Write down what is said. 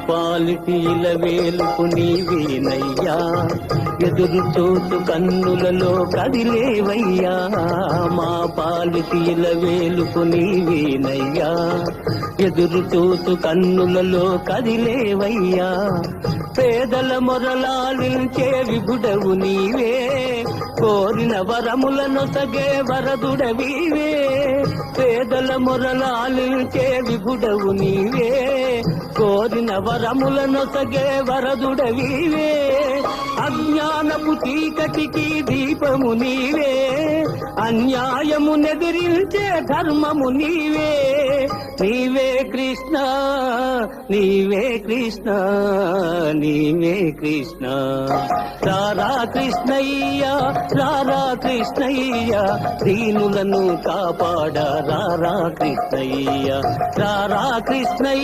పాలిటి ఇలవేలుపు నీవేనయ్యా, ఎదురు చూసు కన్నులలో కదిలేవయ్యా. మా పాలిటి ఇలవేలుపు నీవేనయ్యా, ఎదురు చూసు కన్నులలో కదిలేవయ్యా. పేదల మొరలాలించే విభుడవు నీవే, కోరిన వరములను సగే వరదుడవీవే. పేదల మొరలాలించే విభుడవు నీవే, కోరిన వరములను సగే వరదుడవీవే. అజ్ఞానపు చీకటికి దీపము నీవే, అన్యాయము నెదిరించే ధర్మము నీవే. నీవే కృష్ణ, నీవే కృష్ణ, నీవే కృష్ణ. రారా కృష్ణయ్య, రారా కృష్ణయ్య, దీనులను కాపాడ రారా కృష్ణయ్య, రారా కృష్ణయ్య.